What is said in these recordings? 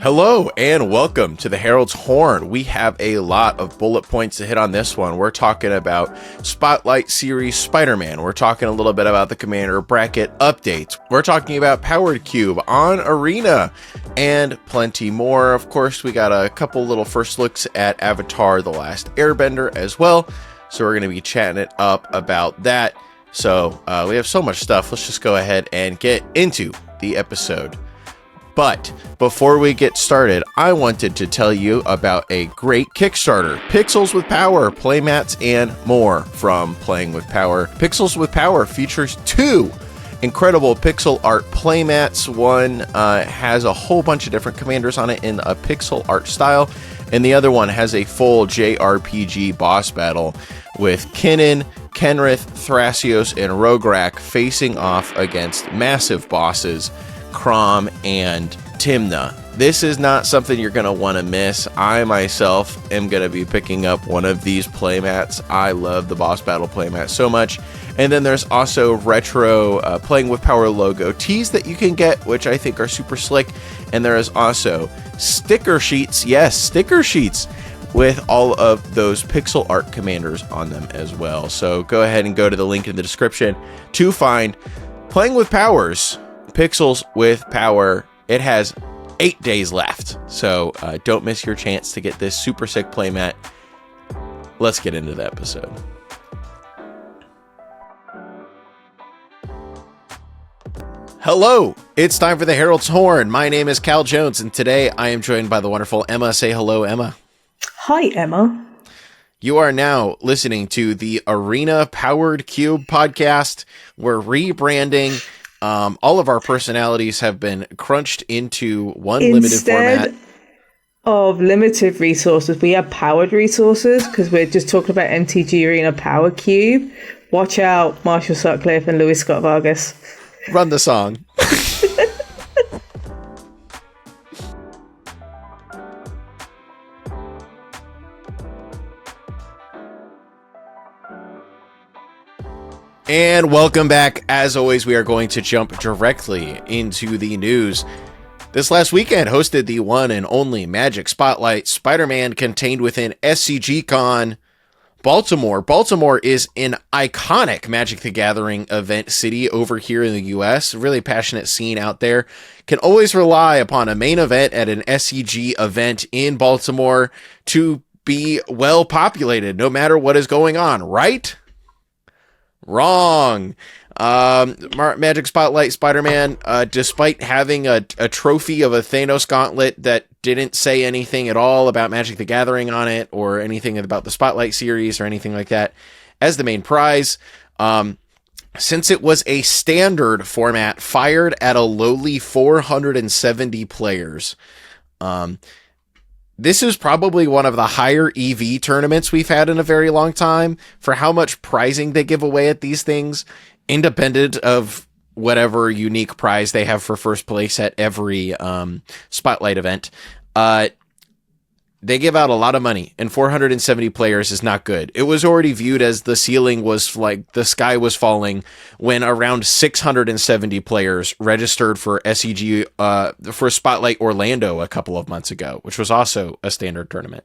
Hello and welcome to the Herald's Horn. We have a lot of bullet points to hit on this one. We're talking about Spotlight Series Spider-Man. We're talking a little bit about the Commander Bracket updates. We're talking about Powered Cube on Arena and plenty more. Of course, we got a couple little first looks at Avatar: The Last Airbender as well. So we're going to be chatting it up about that. So we have so much stuff. Let's just go ahead and get into the episode. But before we get started, I wanted to tell you about a great Kickstarter, Pixels with Power, playmats, and more from Playing with Power. Pixels with Power features two incredible pixel art playmats. One has a whole bunch of different commanders on it in a pixel art style, and the other one has a full JRPG boss battle with Kinnan, Kenrith, Thrasios, and Rograk facing off against massive bosses, Crom and Timna. This is not something you're going to want to miss. I myself am going to be picking up one of these playmats. I love the boss battle playmat so much. And then there's also retro Playing with Power logo tees that you can get, which I think are super slick. And there is also sticker sheets. Yes, sticker sheets with all of those pixel art commanders on them as well. So go ahead and go to the link in the description to find Playing with Powers Pixels with Power. It has 8 days left, so don't miss your chance to get this super sick playmat. Let's get into the episode. Hello, it's time for the Herald's Horn. My name is Cal Jones, and today I am joined by the wonderful Emma. Say hello, Emma. Hi, Emma. You are now listening to the Arena Powered Cube podcast. We're rebranding. All of our personalities have been crunched into one limited format. Instead of limited resources, we have powered resources because we're just talking about MTG Arena Power Cube. Watch out, Marshall Sutcliffe and Louis Scott Vargas. Run the song. And welcome back. As always, we are going to jump directly into the news. This last weekend hosted the one and only Magic Spotlight Spider-Man contained within SCG Con Baltimore. Baltimore is an iconic Magic the Gathering event city over here in the US. Really passionate scene out there. Can always rely upon a main event at an SCG event in Baltimore to be well populated no matter what is going on, right? Wrong. Magic Spotlight Spider-Man, despite having a trophy of a Thanos gauntlet that didn't say anything at all about Magic the Gathering on it or anything about the Spotlight series or anything like that as the main prize, since it was a standard format fired at a lowly 470 players, this is probably one of the higher EV tournaments we've had in a very long time for how much prizing they give away at these things, independent of whatever unique prize they have for first place at every Spotlight event. They give out a lot of money, and 470 players is not good. It was already viewed as the ceiling was like the sky was falling when around 670 players registered for SEG for Spotlight Orlando a couple of months ago, which was also a standard tournament.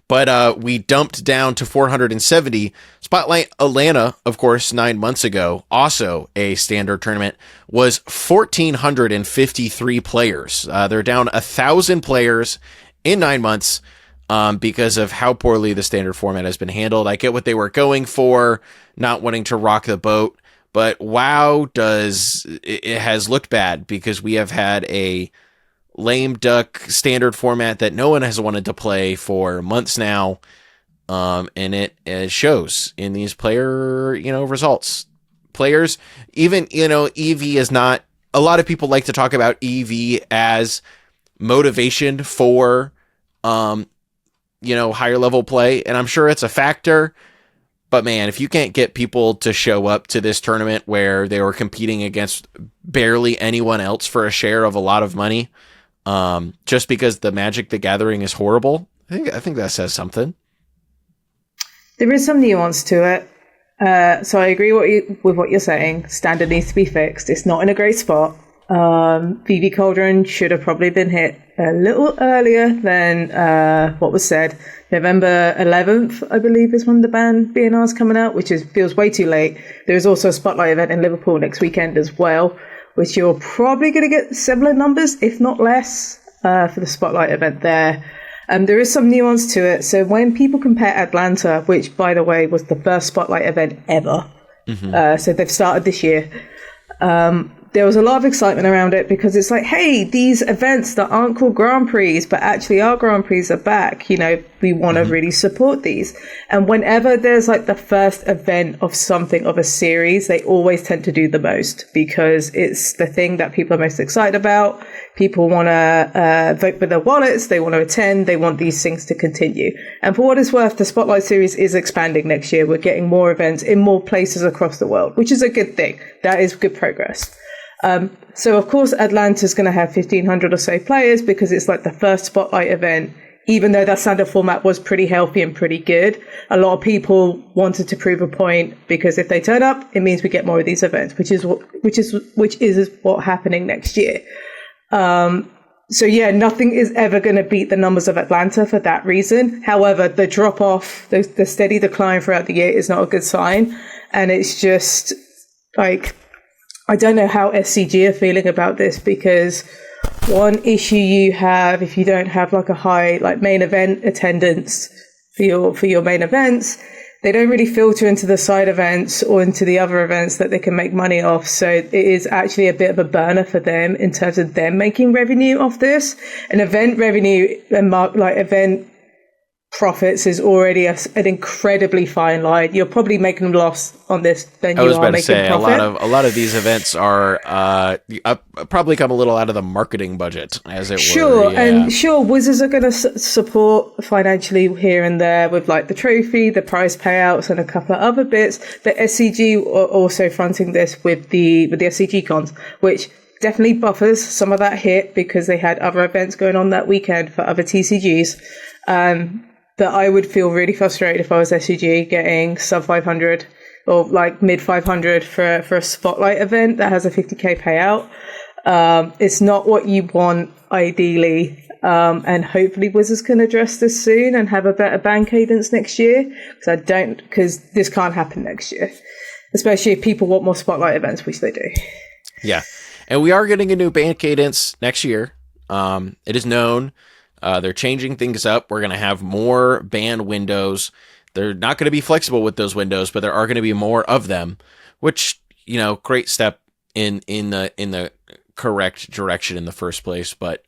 But we dumped down to 470. Spotlight Atlanta, of course, 9 months ago, also a standard tournament, was 1,453 players. They're down 1,000 players in 9 months because of how poorly the standard format has been handled. I get what they were going for, not wanting to rock the boat, but wow, it has looked bad because we have had a lame duck standard format that no one has wanted to play for months now, and it shows in these player results. Players, even EV is not. A lot of people like to talk about EV as motivation for higher level play, and I'm sure it's a factor. But man, if you can't get people to show up to this tournament where they were competing against barely anyone else for a share of a lot of money, just because the Magic the Gathering is horrible, I think that says something. There is some nuance to it. So I agree with what you're saying. Standard needs to be fixed. It's not in a great spot. BB Cauldron should have probably been hit a little earlier than what was said. November 11th, I believe, is when the ban BNR is coming out, which feels way too late. There is also a Spotlight event in Liverpool next weekend as well, which you're probably going to get similar numbers, if not less, for the Spotlight event there. There is some nuance to it. So when people compare Atlanta, which, by the way, was the first Spotlight event ever, so they've started this year, there was a lot of excitement around it because it's like, hey, these events that aren't called Grand Prix, but actually our Grand Prix are back. You know, we want to really support these. And whenever there's like the first event of something of a series, they always tend to do the most because it's the thing that people are most excited about. People want to vote with their wallets. They want to attend. They want these things to continue. And for what it's worth, the Spotlight series is expanding next year. We're getting more events in more places across the world, which is a good thing. That is good progress. So of course Atlanta's going to have 1,500 or so players because it's like the first Spotlight event. Even though that standard format was pretty healthy and pretty good, a lot of people wanted to prove a point because if they turn up, it means we get more of these events, which is what's happening next year. So yeah, nothing is ever going to beat the numbers of Atlanta for that reason. However, the drop off, the steady decline throughout the year is not a good sign, and it's just like, I don't know how SCG are feeling about this because one issue you have if you don't have like a high like main event attendance for your main events, they don't really filter into the side events or into the other events that they can make money off. So it is actually a bit of a burner for them in terms of them making revenue off this. And event revenue and event profits is already an incredibly fine line. You're probably making a loss on this than you are making profit. A lot of these events are probably come a little out of the marketing budget, as it were. Sure, Yeah. and sure, Wizards are going to support financially here and there with like the trophy, the prize payouts, and a couple of other bits. But SCG are also fronting this with the SCG cons, which definitely buffers some of that hit because they had other events going on that weekend for other TCGs. That I would feel really frustrated if I was SCG getting sub 500 or like mid 500 for a Spotlight event that has a 50k payout. It's not what you want ideally. And hopefully Wizards can address this soon and have a better ban cadence next year. Because this can't happen next year, especially if people want more Spotlight events, which they do. Yeah. And we are getting a new ban cadence next year. It is known. They're changing things up. We're going to have more ban windows. They're not going to be flexible with those windows, but there are going to be more of them, which, you know, great step in the correct direction in the first place. But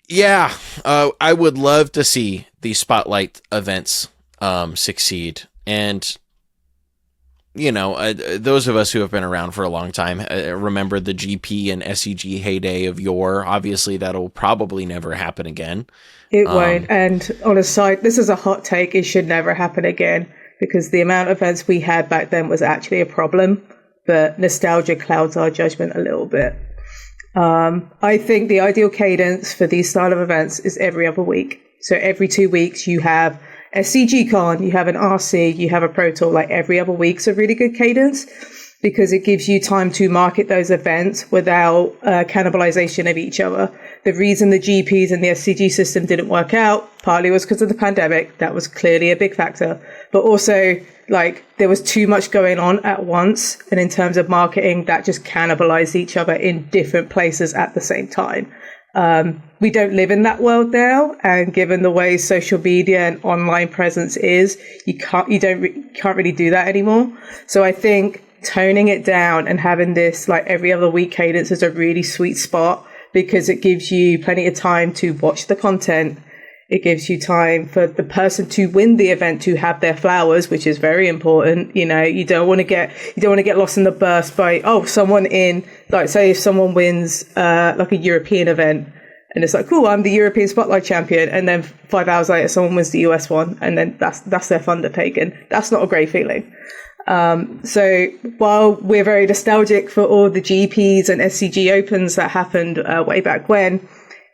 yeah, I would love to see these Spotlight events succeed. And you know, those of us who have been around for a long time remember the GP and SCG heyday of yore. Obviously, that'll probably never happen again. It won't. And on a side, this is a hot take. It should never happen again because the amount of events we had back then was actually a problem. But nostalgia clouds our judgment a little bit. I think the ideal cadence for these style of events is every other week. So every 2 weeks you have SCG Con, you have an RC, you have a Pro Tour, like every other week's a really good cadence because it gives you time to market those events without cannibalization of each other. The reason the GPs and the SCG system didn't work out partly was because of the pandemic. That was clearly a big factor, but also like there was too much going on at once. And in terms of marketing, that just cannibalized each other in different places at the same time. We don't live in that world now, and given the way social media and online presence is, you can't really do that anymore. So I think toning it down and having this like every other week cadence is a really sweet spot because it gives you plenty of time to watch the content. It gives you time for the person to win the event to have their flowers, which is very important. You know, you don't want to get lost in the burst by, someone in, like, say if someone wins like a European event and it's like, cool, I'm the European Spotlight champion. And then 5 hours later, someone wins the US one. And then that's their thunder taken. That's not a great feeling. So while we're very nostalgic for all the GPs and SCG Opens that happened way back when,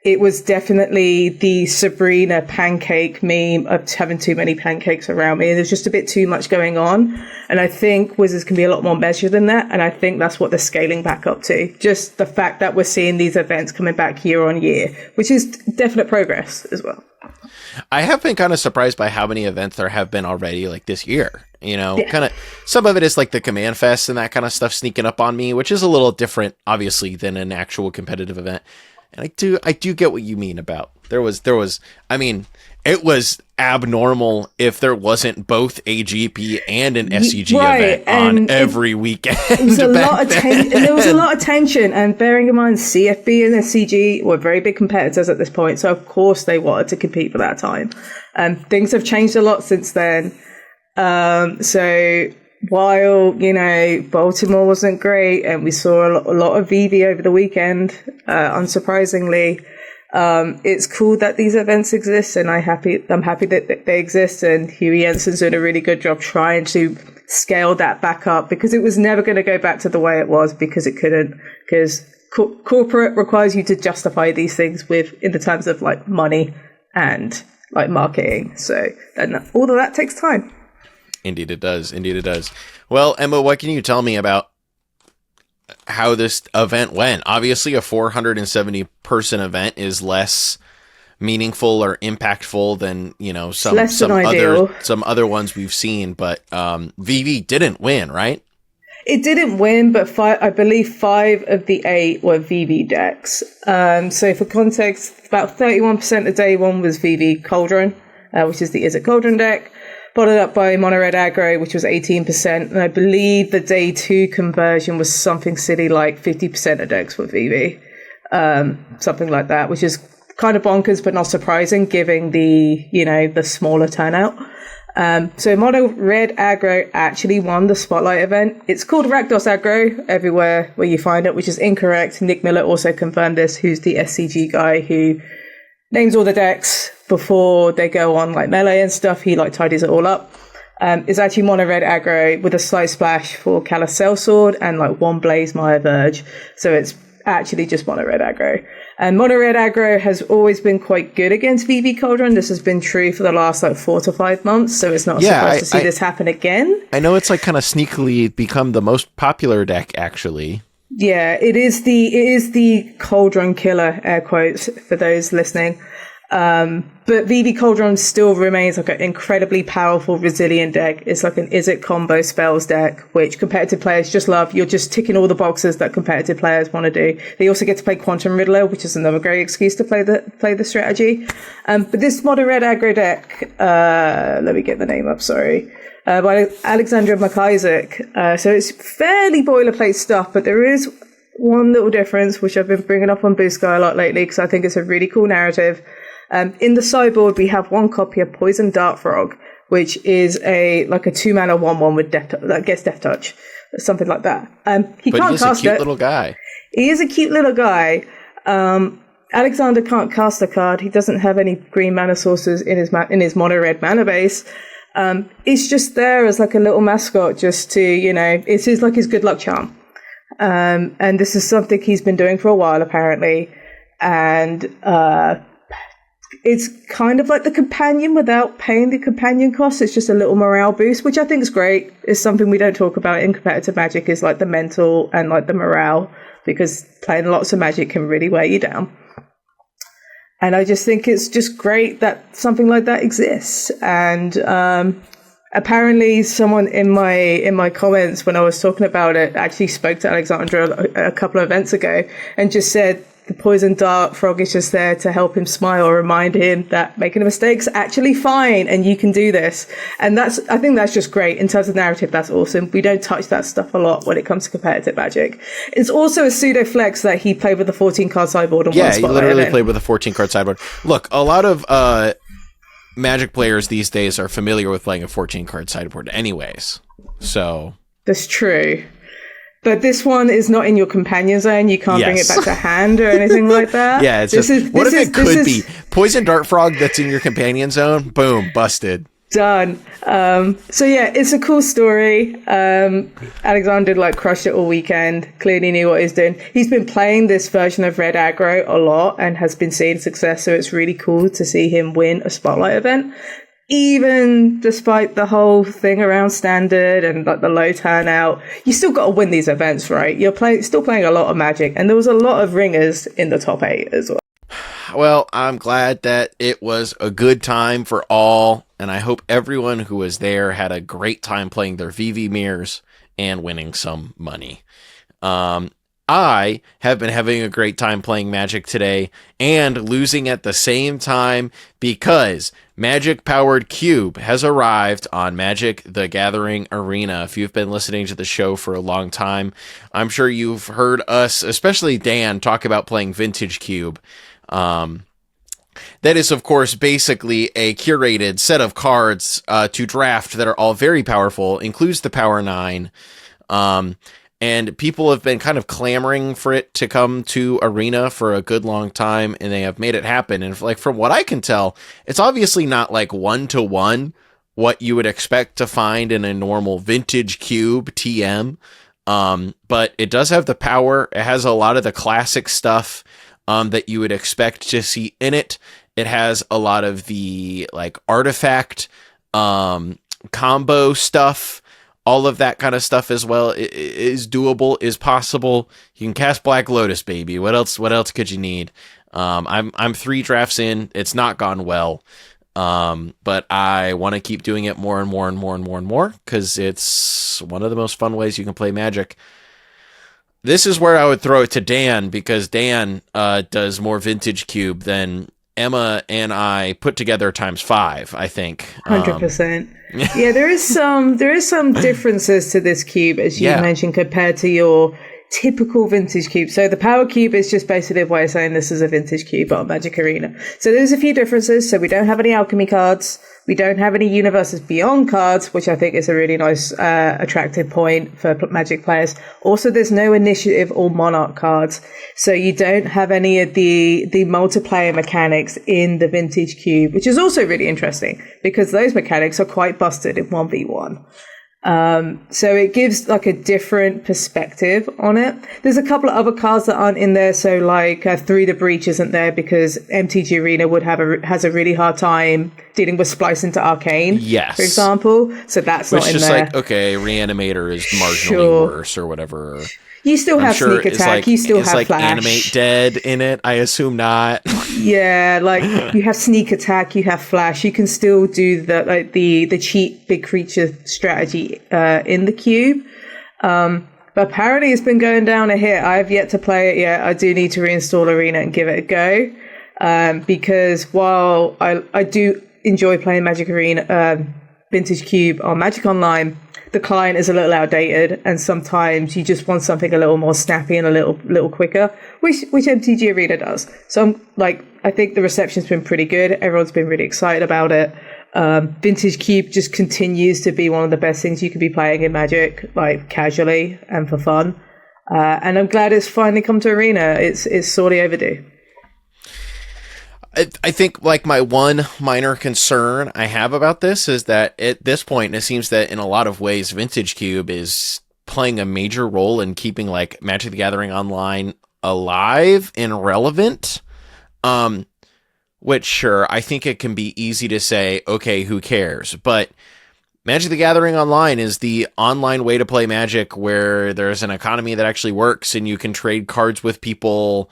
it was definitely the Sabrina pancake meme of having too many pancakes around me. There's just a bit too much going on. And I think Wizards can be a lot more measured than that. And I think that's what they're scaling back up to. Just the fact that we're seeing these events coming back year on year, which is definite progress as well. I have been kind of surprised by how many events there have been already, like this year. You know, kind of some of it is like the Command Fest and that kind of stuff sneaking up on me, which is a little different, obviously, than an actual competitive event. And I do get what you mean about there was, I mean, it was abnormal if there wasn't both a GP and an SCG event on every weekend. There was a lot of tension, and bearing in mind CFB and SCG were very big competitors at this point, so of course they wanted to compete for that time. Things have changed a lot since then. So while, you know, Baltimore wasn't great and we saw a lot of VV over the weekend, unsurprisingly, it's cool that these events exist, and I'm happy that they exist, and Huey Jensen's doing a really good job trying to scale that back up, because it was never going to go back to the way it was, because it couldn't, because corporate requires you to justify these things in the terms of like money and like marketing. So then all of that takes time. Indeed it does. Indeed it does. Well, Emma, what can you tell me about how this event went? Obviously, a 470 person event is less meaningful or impactful than, you know, some other ones we've seen, but VV didn't win, right? It didn't win, but I believe 5 of the 8 were VV decks. So for context, about 31% of day one was VV Cauldron, which is the Izzet Cauldron deck, followed up by Mono Red Aggro, which was 18%. And I believe the day 2 conversion was something silly like 50% of decks were VV, something like that, which is kind of bonkers, but not surprising, given the smaller turnout. So Mono Red Aggro actually won the Spotlight event. It's called Rakdos Aggro everywhere where you find it, which is incorrect. Nick Miller also confirmed this, who's the SCG guy who names all the decks before they go on like Melee and stuff. He like tidies it all up. It's actually Mono Red Aggro with a slight splash for Callous Sellsword and like 1 Blaze Maya Verge. So it's actually just Mono Red Aggro. And Mono Red Aggro has always been quite good against VV Cauldron. This has been true for the last like 4 to 5 months, so it's not surprised to see this happen again. I know it's like kind of sneakily become the most popular deck, actually. Yeah, it is the Cauldron killer, air quotes for those listening. But VV Cauldron still remains like an incredibly powerful, resilient deck. It's like an Izzet combo spells deck, which competitive players just love. You're just ticking all the boxes that competitive players want to do. They also get to play Quantum Riddler, which is another great excuse to play the strategy. But this Mono Red Aggro deck, let me get the name up, sorry, by Alexandra McIsaac. So it's fairly boilerplate stuff, but there is one little difference, which I've been bringing up on Blue Sky a lot lately, because I think it's a really cool narrative. In the sideboard, we have 1 copy of Poison Dart Frog, which is a 2-mana 1/1 with gets Death Touch, something like that. He can't cast it. He's a cute little guy. He is a cute little guy. Alexander can't cast a card. He doesn't have any green mana sources in his mono red mana base. It's just there as like a little mascot, just to, you know, it's his good luck charm. And this is something he's been doing for a while, apparently. And it's kind of like the companion without paying the companion cost. It's just a little morale boost, which I think is great. It's something we don't talk about in competitive Magic, is like the mental and like the morale, because playing lots of Magic can really weigh you down. And I just think it's just great that something like that exists. And apparently someone in my comments when I was talking about it actually spoke to Alexandra a couple of events ago and just said the Poison Dart Frog is just there to help him smile, remind him that making a mistake's actually fine and you can do this. And I think that's just great in terms of narrative. That's awesome. We don't touch that stuff a lot when it comes to competitive Magic. It's also a pseudo flex that he played with the 14 card sideboard. Yeah, he literally played with a 14 card sideboard. Look, a lot of Magic players these days are familiar with playing a 14 card sideboard anyways. So that's true. But this one is not in your companion zone. You can't bring it back to hand or anything like that. Yeah, it's what if it could be Poison Dart Frog that's in your companion zone? Boom, busted. Done. So yeah, it's a cool story. Alexander like crushed it all weekend. Clearly knew what he's doing. He's been playing this version of Red Aggro a lot and has been seeing success. So it's really cool to see him win a spotlight event, even despite the whole thing around standard and like the low turnout. You still got to win these events, right? You're still playing a lot of Magic, and there was a lot of ringers in the top 8 as well. Well, I'm glad that it was a good time for all, and I hope everyone who was there had a great time playing their VV mirrors and winning some money. I have been having a great time playing Magic today and losing at the same time because Magic Powered Cube has arrived on Magic the Gathering Arena. If you've been listening to the show for a long time, I'm sure you've heard us, especially Dan, talk about playing Vintage Cube. That is, of course, basically a curated set of cards to draft that are all very powerful, includes the Power 9. And people have been kind of clamoring for it to come to Arena for a good long time, and they have made it happen. And like from what I can tell, it's obviously not like 1-to-1 what you would expect to find in a normal Vintage Cube TM. But it does have the power. It has a lot of the classic stuff that you would expect to see in it. It has a lot of the like artifact combo stuff. All of that kind of stuff as well is doable, is possible. You can cast Black Lotus, baby. What else could you need? I'm 3 drafts in. It's not gone well. But I want to keep doing it more and more and more and more and more because it's one of the most fun ways you can play Magic. This is where I would throw it to Dan because Dan does more Vintage Cube than Emma and I put together times 5, I think. 100%. Yeah, there is some differences to this cube, as you mentioned, compared to your typical Vintage Cube. So the Power Cube is just basically a way of saying this is a Vintage Cube on Magic Arena. So there's a few differences. So we don't have any Alchemy cards. We don't have any Universes Beyond cards, which I think is a really nice, attractive point for Magic players. Also, there's no Initiative or Monarch cards. So you don't have any of the multiplayer mechanics in the Vintage Cube, which is also really interesting because those mechanics are quite busted in 1v1. So it gives like a different perspective on it. There's a couple of other cards that aren't in there. So like Through the Breach isn't there because MTG Arena has a really hard time dealing with Splice into Arcane, for example. So that's not in there. Which is like, okay, Reanimator is marginally worse or whatever. You still have Sneak Attack. You still have like Flash. Animate Dead in it. I assume not. Yeah, like you have Sneak Attack, you have Flash. You can still do the cheap big creature strategy in the cube. But apparently it's been going down a hit. I have yet to play it yet. I do need to reinstall Arena and give it a go. Because while I do enjoy playing Magic Arena, Vintage Cube on Magic Online, the client is a little outdated, and sometimes you just want something a little more snappy and a little quicker, which MTG Arena does. So I think the reception's been pretty good. Everyone's been really excited about it. Vintage Cube just continues to be one of the best things you could be playing in Magic, like casually and for fun. And I'm glad it's finally come to Arena. It's sorely overdue. I think like my one minor concern I have about this is that at this point, it seems that in a lot of ways, Vintage Cube is playing a major role in keeping like Magic the Gathering Online alive and relevant. Which sure, I think it can be easy to say, okay, who cares? But Magic the Gathering Online is the online way to play Magic where there's an economy that actually works and you can trade cards with people,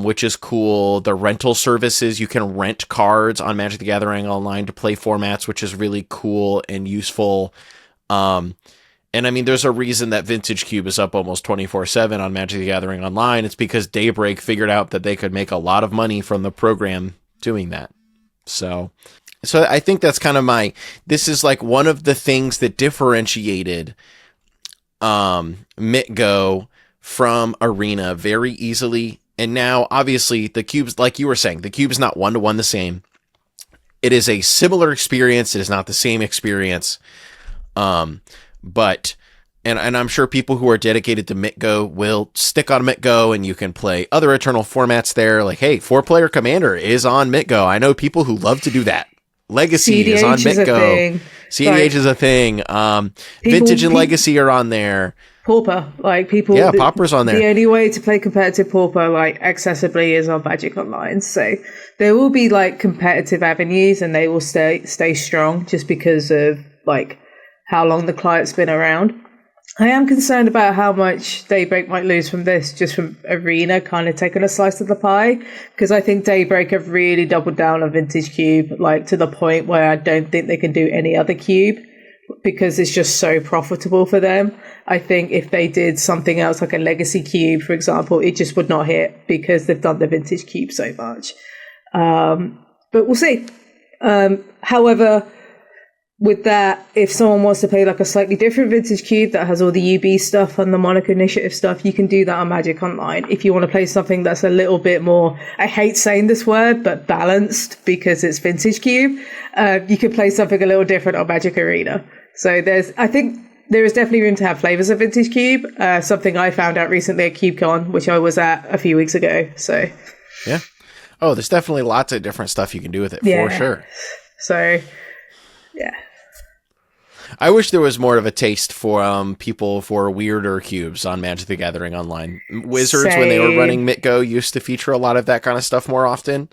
which is cool. The rental services, you can rent cards on Magic the Gathering Online to play formats, which is really cool and useful. And I mean, there's a reason that Vintage Cube is up almost 24/7 on Magic the Gathering Online. It's because Daybreak figured out that they could make a lot of money from the program doing that. So I think that's kind of this is like one of the things that differentiated MitGo from Arena very easily. And now, obviously, the cubes, like you were saying, the cube is not one-to-one the same. It is a similar experience. It is not the same experience. But I'm sure people who are dedicated to MitGo will stick on MitGo, and you can play other Eternal formats there. Like, hey, 4-player Commander is on MitGo. I know people who love to do that. Legacy is on CDH is a Mitgo. thing. CDH is a thing. Vintage and Legacy are on there. Pauper, like people. Yeah, Pauper's on there. The only way to play competitive Pauper, like accessibly, is on Magic Online. So there will be like competitive avenues, and they will stay strong just because of like how long the client's been around. I am concerned about how much Daybreak might lose from this, just from Arena kind of taking a slice of the pie, because I think Daybreak have really doubled down on Vintage Cube, like to the point where I don't think they can do any other cube, because it's just so profitable for them. I think if they did something else, like a Legacy Cube, for example, it just would not hit because they've done the Vintage Cube so much. But we'll see. However, with that, if someone wants to play like a slightly different Vintage Cube that has all the UB stuff and the Monaco Initiative stuff, you can do that on Magic Online. If you want to play something that's a little bit more, I hate saying this word, but balanced, because it's Vintage Cube, you can play something a little different on Magic Arena. So I think there is definitely room to have flavors of Vintage Cube, something I found out recently at CubeCon, which I was at a few weeks ago. So yeah. Oh, there's definitely lots of different stuff you can do with it, for sure. So, yeah. I wish there was more of a taste for people for weirder cubes on Magic the Gathering Online. Wizards, when they were running Mitgo, used to feature a lot of that kind of stuff more often,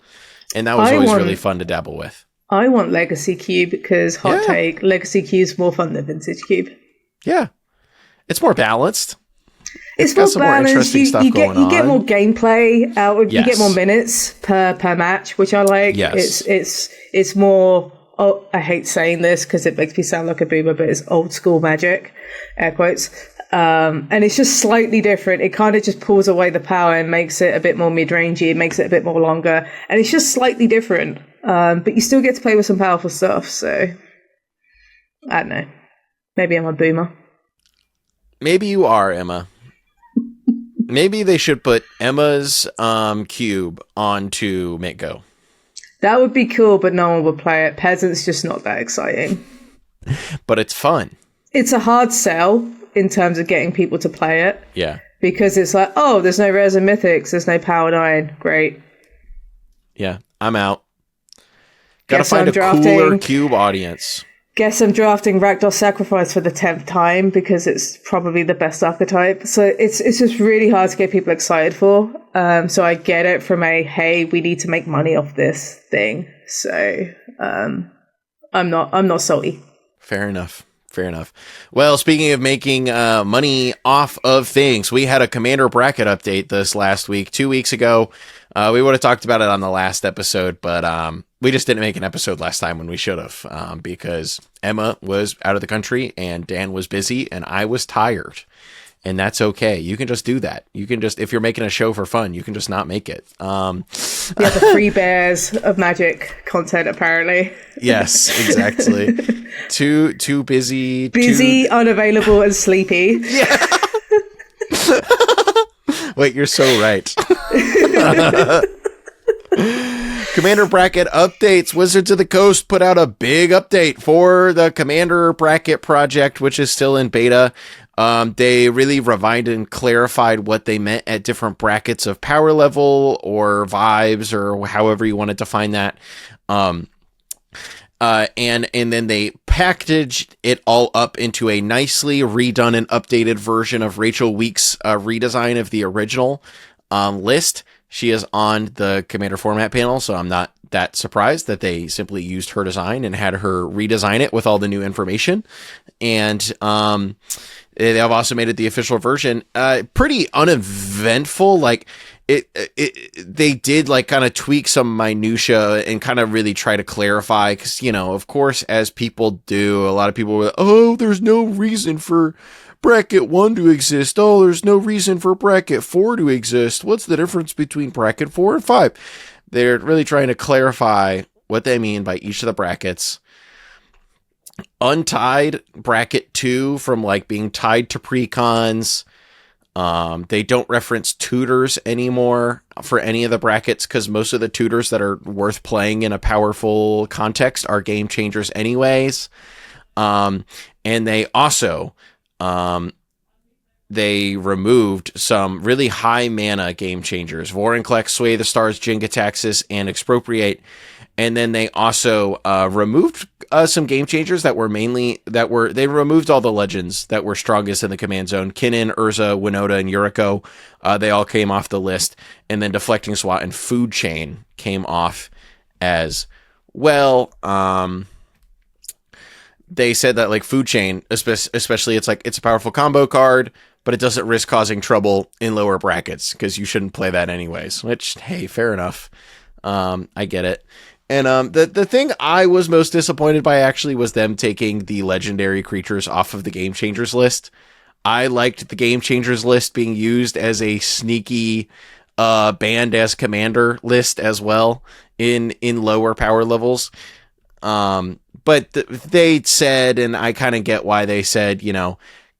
and that was always really fun to dabble with. I want Legacy Cube because, hot take, Legacy Cube's more fun than Vintage Cube. Yeah. It's more balanced. It's more balanced. You get more gameplay out of, you get more minutes per match, which I like. Yes. It's more, I hate saying this because it makes me sound like a boomer, but it's old school Magic, air quotes. And it's just slightly different. It kind of just pulls away the power and makes it a bit more mid-rangey. It makes it a bit more longer. And it's just slightly different. But you still get to play with some powerful stuff. So, I don't know. Maybe I'm a boomer. Maybe you are, Emma. Maybe they should put Emma's cube onto Mitgo. That would be cool, but no one would play it. Peasant's just not that exciting. But it's fun. It's a hard sell in terms of getting people to play it. Yeah. Because it's like, oh, there's no rares and mythics, there's no power 9. Great. Yeah, I'm out. Gotta find a cooler cube audience. Guess I'm drafting Rakdos Sacrifice for the 10th time because it's probably the best archetype. So it's just really hard to get people excited for. So I get it from hey, we need to make money off this thing. So I'm not salty. Fair enough. Well, speaking of making money off of things, we had a Commander bracket update this last week. 2 weeks ago, we would have talked about it on the last episode, but we just didn't make an episode last time when we should have, because Emma was out of the country and Dan was busy and I was tired. And that's okay. You can just do that. You can just, if you're making a show for fun, you can just not make it. The free bears of Magic content, apparently. Yes, exactly. Too busy. Busy, unavailable, and sleepy. Yeah. Wait, you're so right. Commander bracket updates. Wizards of the Coast put out a big update for the Commander bracket project, which is still in beta. They really refined and clarified what they meant at different brackets of power level or vibes or however you want to define that. And then they packaged it all up into a nicely redone and updated version of Rachel Week's redesign of the original list. She is on the Commander format panel, so I'm not that surprised that they simply used her design and had her redesign it with all the new information. And they have also made it the official version. Pretty uneventful. Like they did like kind of tweak some minutia and kind of really try to clarify, because, you know, of course, as people do, a lot of people were like, oh, there's no reason for bracket 1 to exist. Oh, there's no reason for bracket 4 to exist. What's the difference between bracket 4 and 5? They're really trying to clarify what they mean by each of the brackets. Untied bracket 2 from like being tied to precons. They don't reference tutors anymore for any of the brackets, because most of the tutors that are worth playing in a powerful context are game changers anyways. And they also they removed some really high mana game changers: Vorinclex, Sway the Stars, Jin-Gitaxias, and Expropriate. And then they also removed some game changers they removed all the legends that were strongest in the command zone: Kinnan, Urza, Winota, and Yuriko. They all came off the list. And then Deflecting SWAT and Food Chain came off as well. They said that, like, Food Chain, especially, it's a powerful combo card, but it doesn't risk causing trouble in lower brackets because you shouldn't play that anyways, which, hey, fair enough. I get it. And the thing I was most disappointed by actually was them taking the legendary creatures off of the Game Changers list. I liked the Game Changers list being used as a sneaky banned as commander list as well in lower power levels. But they said, and I kind of get why they said,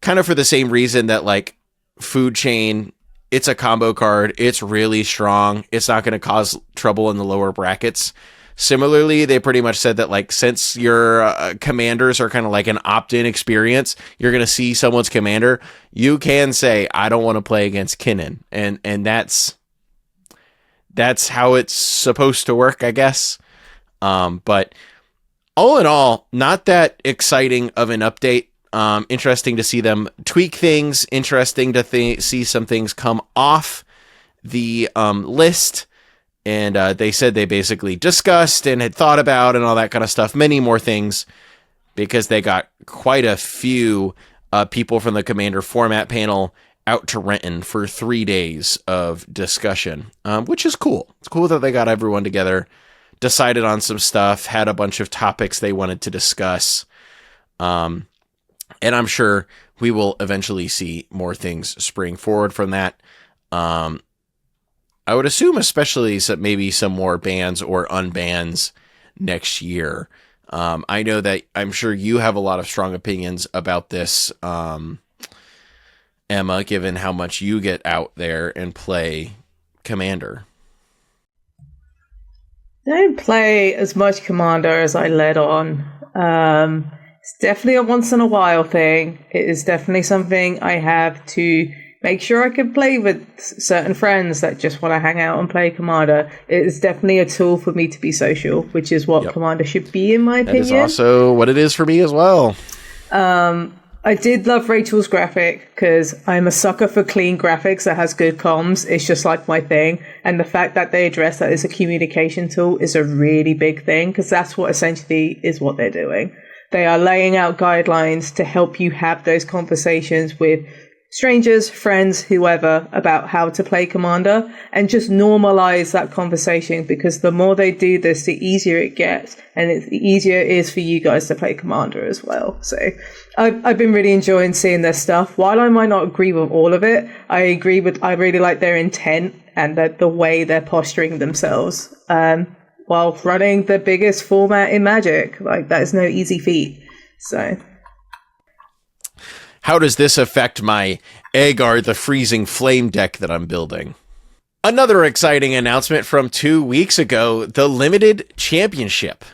kind of for the same reason that, like, Food Chain, it's a combo card. It's really strong. It's not going to cause trouble in the lower brackets. Similarly, they pretty much said that, like, since your commanders are kind of like an opt-in experience, you're going to see someone's commander, you can say, I don't want to play against Kinnan. And that's how it's supposed to work, I guess. But all in all, not that exciting of an update. Interesting to see them tweak things. Interesting to see some things come off the list. And they said they basically discussed and had thought about and all that kind of stuff. Many more things, because they got quite a few people from the Commander format panel out to Renton for 3 days of discussion, which is cool. It's cool that they got everyone together, decided on some stuff, had a bunch of topics they wanted to discuss. And I'm sure we will eventually see more things spring forward from that. I would assume especially maybe some more bans or unbans next year. I know that I'm sure you have a lot of strong opinions about this, Emma, given how much you get out there and play Commander. I don't play as much Commander as I led on. It's definitely a once in a while thing. It is definitely something I have to make sure I can play with certain friends that just want to hang out and play Commander. It is definitely a tool for me to be social, which is what Commander should be, in my opinion. That is also what it is for me as well. I did love Rachel's graphic because I'm a sucker for clean graphics that has good comms. It's just like my thing. And the fact that they address that as a communication tool is a really big thing, because that's what essentially is what they're doing. They are laying out guidelines to help you have those conversations with strangers, friends, whoever, about how to play Commander, and just normalize that conversation, because the more they do this, the easier it gets, and the easier it is for you guys to play Commander as well. So I've been really enjoying seeing their stuff. While I might not agree with all of it, I really like their intent and that the way they're posturing themselves while running the biggest format in Magic. Like, that is no easy feat. So how does this affect my Agar the Freezing Flame deck that I'm building? Another exciting announcement from 2 weeks ago: the Limited Championship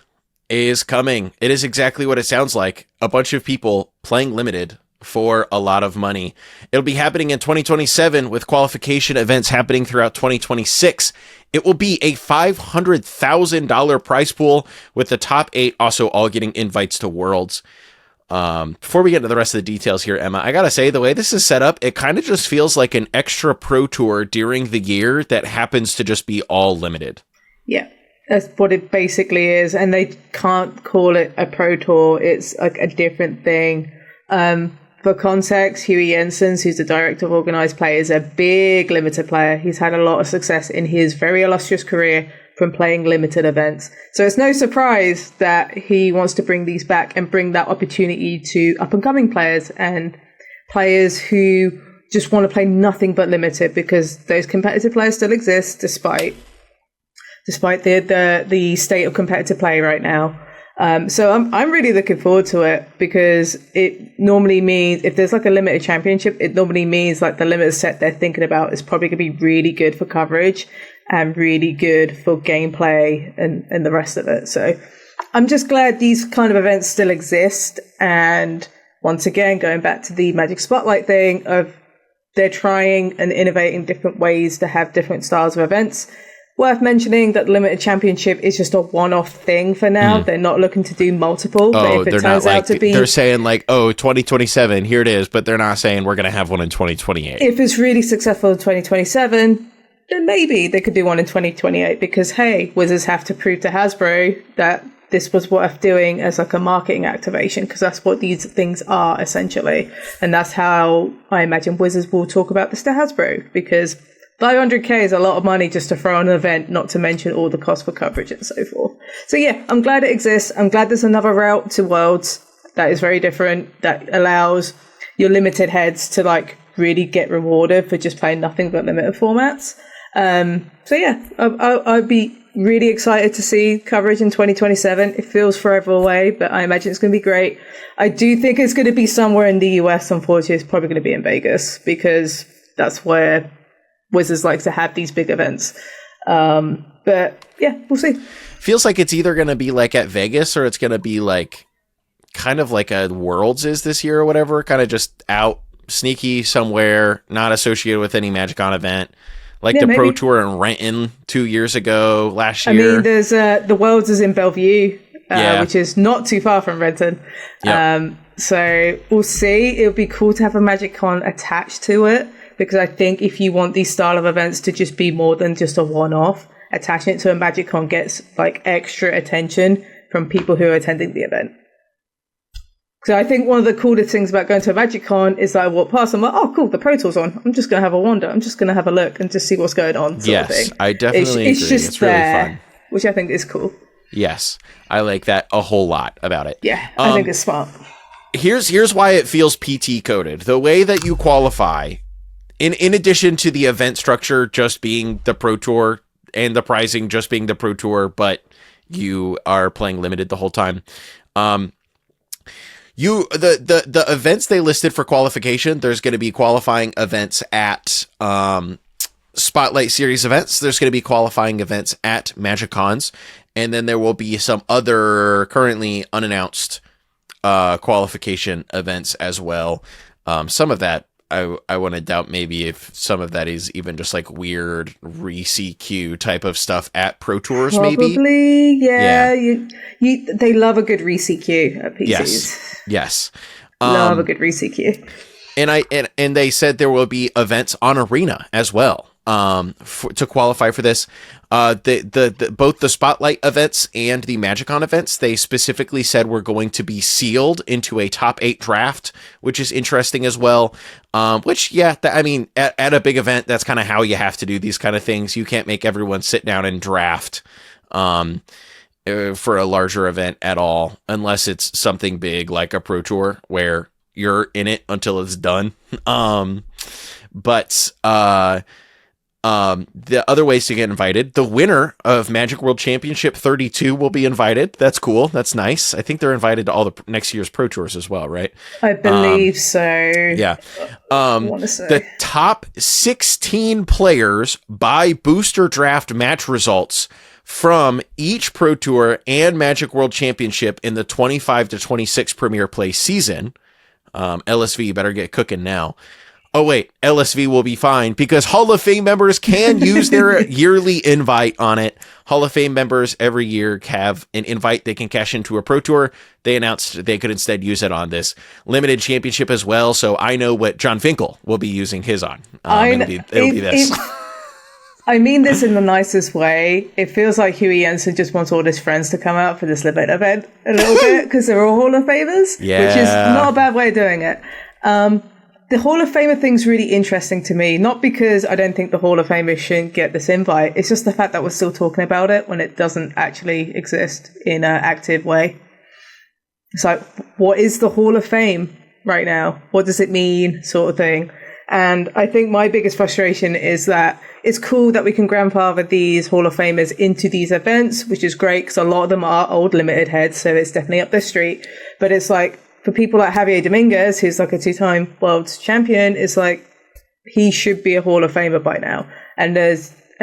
is coming. It is exactly what it sounds like. A bunch of people playing Limited for a lot of money. It'll be happening in 2027, with qualification events happening throughout 2026. It will be a $500,000 prize pool, with the top 8 also all getting invites to Worlds. Before we get into the rest of the details here, Emma, I gotta say, the way this is set up, it kind of just feels like an extra pro tour during the year that happens to just be all limited. Yeah, that's what it basically is. And they can't call it a pro tour. It's like a different thing. For context, Huey Jensens, who's the director of organized play, is a big limited player. He's had a lot of success in his very illustrious career from playing limited events. So it's no surprise that he wants to bring these back and bring that opportunity to up-and-coming players and players who just want to play nothing but limited, because those competitive players still exist despite the state of competitive play right now. So I'm really looking forward to it, because it normally means, if there's like a limited championship, it normally means like the limited set they're thinking about is probably going to be really good for coverage and really good for gameplay and the rest of it. So I'm just glad these kind of events still exist. And once again, going back to the Magic Spotlight thing of they're trying and innovating different ways to have different styles of events. Worth mentioning that the Limited Championship is just a one-off thing for now. They're not looking to do multiple. But if it turns out to be, they're saying like, 2027, here it is, but they're not saying we're going to have one in 2028. If it's really successful in 2027, then maybe they could do one in 2028 because, hey, Wizards have to prove to Hasbro that this was worth doing as like a marketing activation, because that's what these things are essentially. And that's how I imagine Wizards will talk about this to Hasbro, because $500K is a lot of money just to throw on an event, not to mention all the cost for coverage and so forth. So yeah, I'm glad it exists. I'm glad there's another route to Worlds that is very different, that allows your limited heads to like really get rewarded for just playing nothing but limited formats. So yeah, I'd be really excited to see coverage in 2027. It feels forever away, but I imagine it's going to be great. I do think it's going to be somewhere in the US. Unfortunately, it's probably going to be in Vegas because that's where Wizards likes to have these big events. But yeah, we'll see. Feels like it's either going to be like at Vegas or it's going to be like kind of like a Worlds is this year or whatever, kind of just out sneaky somewhere, not associated with any MagicCon event. Like the maybe. Pro Tour in Renton 2 years ago, last year. I mean, there's the Worlds is in Bellevue, which is not too far from Renton. Yep. So we'll see. It would be cool to have a MagicCon attached to it, because I think if you want these style of events to just be more than just a one-off, attaching it to a MagicCon gets like extra attention from people who are attending the event. So I think one of the coolest things about going to a MagicCon is that I walk past and I'm like, oh, cool, the Pro Tour's on. I'm just going to have a wander. I'm just going to have a look and just see what's going on. Yes, I definitely agree. It's just it's really fun. Which I think is cool. Yes, I like that a whole lot about it. Yeah, I think it's smart. Here's why it feels PT coded. The way that you qualify, in addition to the event structure just being the Pro Tour and the pricing just being the Pro Tour, but you are playing limited the whole time. The events they listed for qualification, there's going to be qualifying events at Spotlight Series events. There's going to be qualifying events at MagicCons, and then there will be some other currently unannounced qualification events as well. Some of that I want to doubt maybe if some of that is even just like weird re-CQ type of stuff at Pro Tours. Probably, maybe. Yeah. They love a good re-CQ at PCs. Yes. Love a good re-CQ. And they said there will be events on Arena as well to qualify for this. Both the Spotlight events and the MagicCon events, they specifically said we're going to be sealed into a top 8 draft, which is interesting as well. Which, at a big event, that's kind of how you have to do these kind of things. You can't make everyone sit down and draft for a larger event at all, unless it's something big like a Pro Tour where you're in it until it's done. But the other ways to get invited, the winner of Magic World Championship 32 will be invited. That's cool. That's nice. I think they're invited to all the next year's Pro Tours as well, right? I believe so. Yeah. The top 16 players by booster draft match results from each Pro Tour and Magic World Championship in the 25 to 26 Premier Play season. LSV better get cooking now. Oh, wait, LSV will be fine because Hall of Fame members can use their yearly invite on it. Hall of Fame members every year have an invite they can cash into a Pro Tour. They announced they could instead use it on this limited championship as well. So I know what John Finkel will be using his on. It'll be this. I mean this in the nicest way. It feels like Huey Jensen just wants all his friends to come out for this limit event a little bit because they're all Hall of Famers, which is not a bad way of doing it. The Hall of Famer thing's really interesting to me, not because I don't think the Hall of Famers shouldn't get this invite. It's just the fact that we're still talking about it when it doesn't actually exist in an active way. It's like, what is the Hall of Fame right now? What does it mean, sort of thing? And I think my biggest frustration is that it's cool that we can grandfather these Hall of Famers into these events, which is great because a lot of them are old limited heads, so it's definitely up their street. But it's like, for people like Javier Dominguez, who's like a 2-time world champion, it's like he should be a Hall of Famer by now. And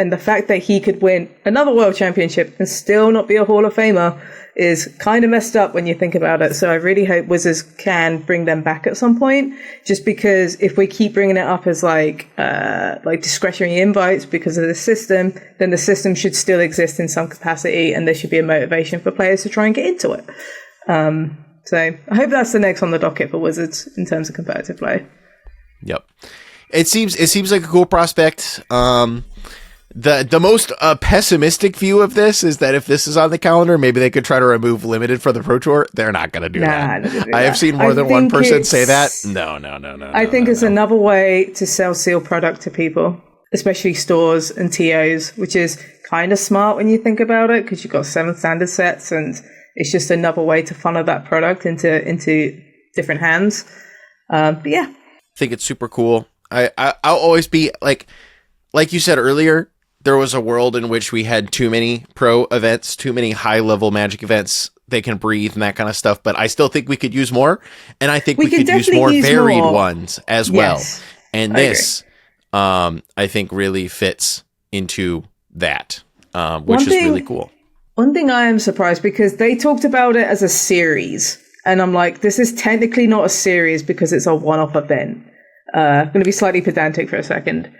And the fact that he could win another world championship and still not be a Hall of Famer is kind of messed up when you think about it. So I really hope Wizards can bring them back at some point, just because if we keep bringing it up as like discretionary invites because of the system, then the system should still exist in some capacity, and there should be a motivation for players to try and get into it. So I hope that's the next on the docket for Wizards in terms of competitive play. Yep. It seems like a cool prospect. The most pessimistic view of this is that if this is on the calendar, maybe they could try to remove limited for the Pro Tour. They're not going to do that. I have seen more than one person say that. No. I think it's another way to sell sealed product to people, especially stores and TOs, which is kind of smart when you think about it, because you've got 7 standard sets, and it's just another way to funnel that product into different hands. But yeah, I think it's super cool. I'll always be like you said earlier, there was a world in which we had too many pro events, too many high level Magic events. They can breathe and that kind of stuff, but I still think we could use more. And I think we could use more varied ones as well. And this, I think really fits into that, which is really cool. One thing I am surprised, because they talked about it as a series, and I'm like, this is technically not a series because it's a one-off event. I'm going to be slightly pedantic for a second.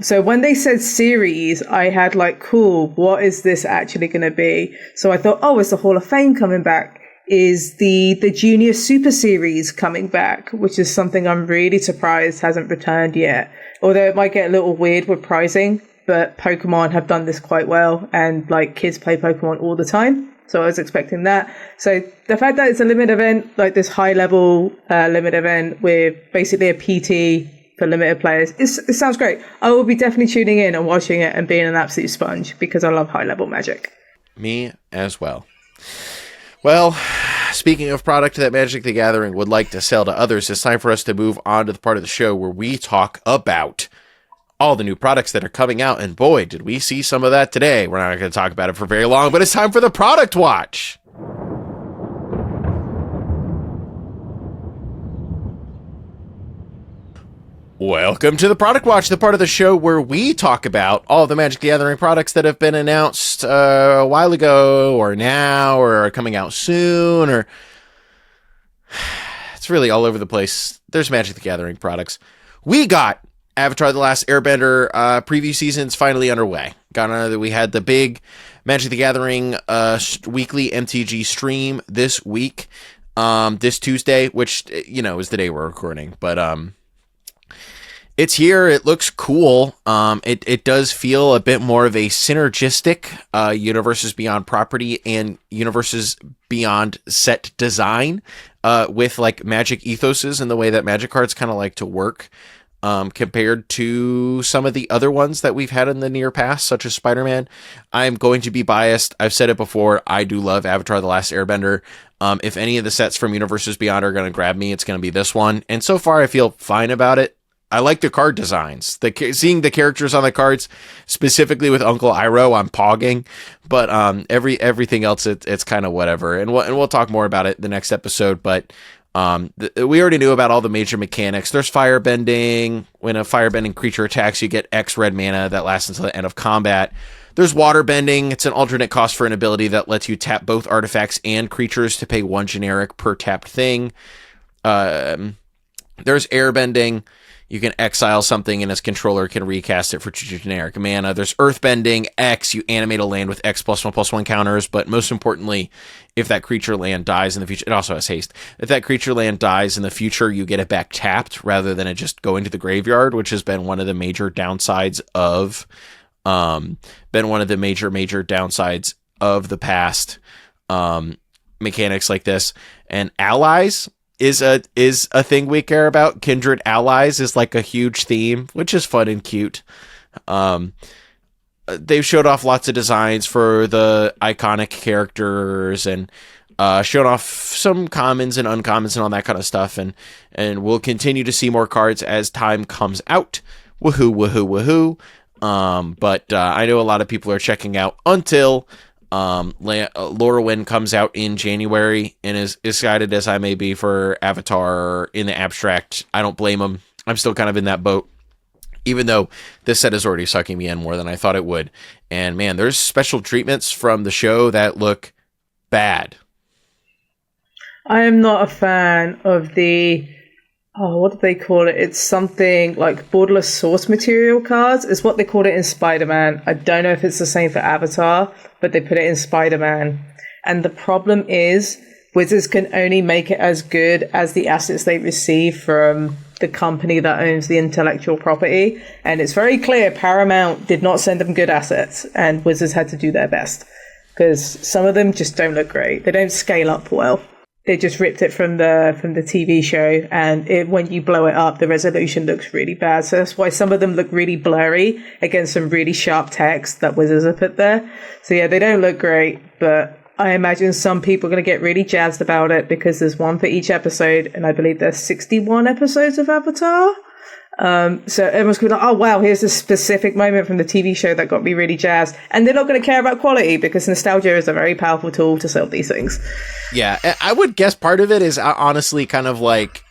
So when they said series, I had like, cool, what is this actually going to be? So I thought, oh, is the Hall of Fame coming back? Is the Junior Super Series coming back? Which is something I'm really surprised hasn't returned yet. Although it might get a little weird with pricing, but Pokemon have done this quite well, and like kids play Pokemon all the time. So I was expecting that. So the fact that it's a limited event, like this high level limit event with basically a PT for limited players, it sounds great. I will be definitely tuning in and watching it and being an absolute sponge, because I love high level Magic. Me as well. Well, speaking of product that Magic the Gathering would like to sell to others, it's time for us to move on to the part of the show where we talk about all the new products that are coming out. And boy, did we see some of that today. We're not going to talk about it for very long, but it's time for the Product Watch. Welcome to the Product Watch, the part of the show where we talk about all the Magic the Gathering products that have been announced a while ago, or now, or are coming out soon, or it's really all over the place. There's Magic the Gathering products. We got Avatar: The Last Airbender preview season's finally underway. We had the big Magic the Gathering weekly MTG stream this week, this Tuesday, which, is the day we're recording, but it's here. It looks cool. It does feel a bit more of a synergistic Universes Beyond property and Universes Beyond set design with like Magic ethoses and the way that Magic cards kind of like to work, compared to some of the other ones that we've had in the near past, such as Spider-Man. I'm going to be biased. I've said it before. I do love Avatar: The Last Airbender. If any of the sets from Universes Beyond are going to grab me, it's going to be this one. And so far, I feel fine about it. I like the card designs. Seeing the characters on the cards, specifically with Uncle Iroh, I'm pogging. But everything else, it's kind of whatever. And we'll talk more about it the next episode. But we already knew about all the major mechanics. There's firebending. When a firebending creature attacks, you get X red mana that lasts until the end of combat. There's waterbending. It's an alternate cost for an ability that lets you tap both artifacts and creatures to pay 1 generic per tapped thing. There's airbending. You can exile something and its controller can recast it for 2 generic mana. There's earthbending. X, you animate a land with X+1/+1 counters, but most importantly, if that creature land dies in the future, it also has haste. If that creature land dies in the future, you get it back tapped rather than it just going to the graveyard, which has been one of the major downsides of the past mechanics like this. And allies is a thing we care about. Kindred allies is like a huge theme, which is fun and cute. They've showed off lots of designs for the iconic characters and shown off some commons and uncommons and all that kind of stuff. And we'll continue to see more cards as time comes out. Woohoo, woohoo, woohoo. But I know a lot of people are checking out until Lorwyn comes out in January, and as excited as I may be for Avatar in the abstract, I don't blame them. I'm still kind of in that boat. even though this set is already sucking me in more than I thought it would. And man, there's special treatments from the show that look bad. I am not a fan of the, what do they call it? It's something like borderless source material cards. It's what they called it in Spider-Man. I don't know if it's the same for Avatar, but they put it in Spider-Man. And the problem is, Wizards can only make it as good as the assets they receive from the company that owns the intellectual property. And it's very clear Paramount did not send them good assets, and Wizards had to do their best, because some of them just don't look great. They don't scale up well. They just ripped it from the TV show, and when you blow it up, the resolution looks really bad. So that's why some of them look really blurry against some really sharp text that Wizards have put there. So yeah, they don't look great, but I imagine some people are going to get really jazzed about it because there's one for each episode, and I believe there's 61 episodes of Avatar. So everyone's going to be like, oh wow, here's this specific moment from the TV show that got me really jazzed. And they're not going to care about quality because nostalgia is a very powerful tool to sell these things. Yeah, I would guess part of it is honestly kind of like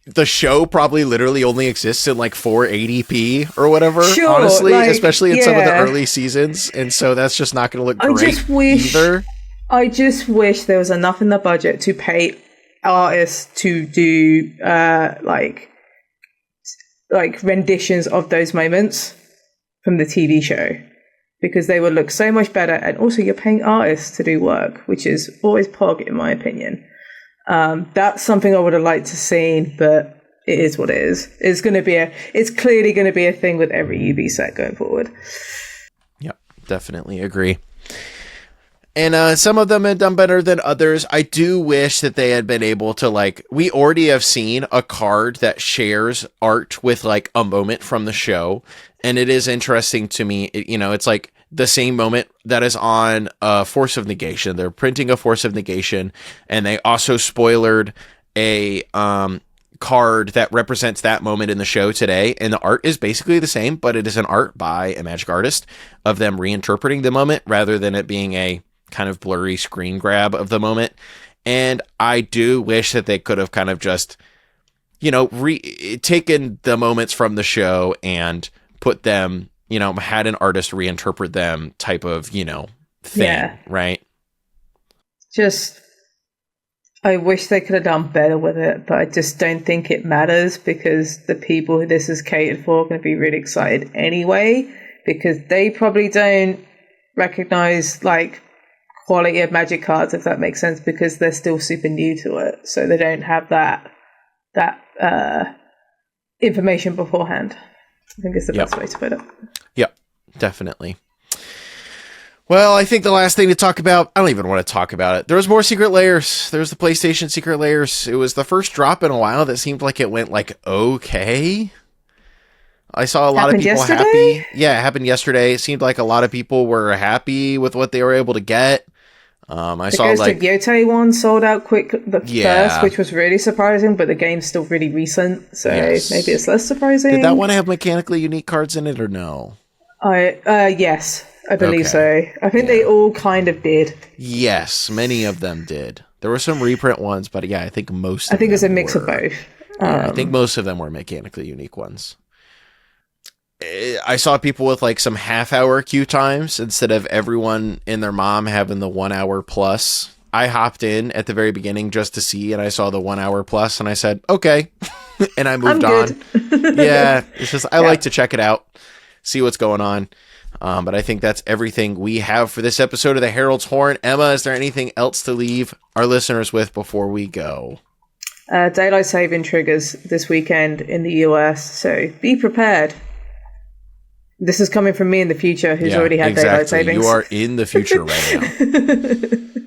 the show probably literally only exists in like 480p or whatever, sure, honestly, like, especially in some of the early seasons. And so that's just not going to look great either. I just wish there was enough in the budget to pay artists to do like renditions of those moments from the TV show, because they would look so much better. And also you're paying artists to do work, which is always pog in my opinion. That's something I would have liked to see, but it is what it is. It's clearly going to be a thing with every UB set going forward. Yep, definitely agree. And some of them have done better than others. I do wish that they had been able to, like, we already have seen a card that shares art with like a moment from the show. And it is interesting to me, it's like the same moment that is on Force of Negation. They're printing a Force of Negation, and they also spoilered a card that represents that moment in the show today. And the art is basically the same, but it is an art by a magic artist of them reinterpreting the moment rather than it being a kind of blurry screen grab of the moment. And I do wish that they could have kind of just, taken the moments from the show and put them, had an artist reinterpret them type of, thing, yeah. Right? Just, I wish they could have done better with it, but I just don't think it matters, because the people who this is catered for are going to be really excited anyway, because they probably don't recognize like quality of Magic cards, if that makes sense, because they're still super new to it, so they don't have that information beforehand. I think it's the best way to put it. Yep, definitely. Well, I think the last thing to talk about, I don't even want to talk about it. There was more Secret Layers. There was the PlayStation Secret Layers. It was the first drop in a while that seemed like it went like okay. I saw a lot of people happy. Yeah, it happened yesterday. It seemed like a lot of people were happy with what they were able to get. I saw like the Yote one sold out quick first, which was really surprising, but the game's still really recent, so maybe it's less surprising. Did that one have mechanically unique cards in it or no? Yes, I believe so. I think they all kind of did. Yes, many of them did. There were some reprint ones, but yeah, I think most of them it's a mix of both. I think most of them were mechanically unique ones. I saw people with like some half-hour queue times instead of everyone and their mom having the 1 hour plus. I hopped in at the very beginning just to see, and I saw the 1 hour plus, and I said, okay. And I moved on. Yeah, it's just, I like to check it out, see what's going on. But I think that's everything we have for this episode of the Herald's Horn. Emma, is there anything else to leave our listeners with before we go? Daylight saving triggers this weekend in the US, so be prepared. This is coming from me in the future, who's already had daylight savings. You are in the future right now.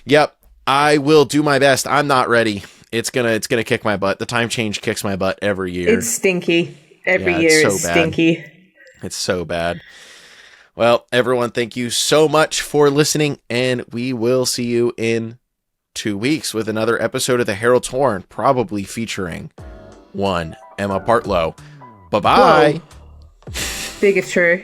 Yep, I will do my best. I'm not ready. It's gonna kick my butt. The time change kicks my butt every year. It's stinky. Every year it's stinky. It's so bad. Well, everyone, thank you so much for listening, and we will see you in 2 weeks with another episode of the Herald's Horn, probably featuring one Emma Partlow. Bye-bye. Whoa. Big if true.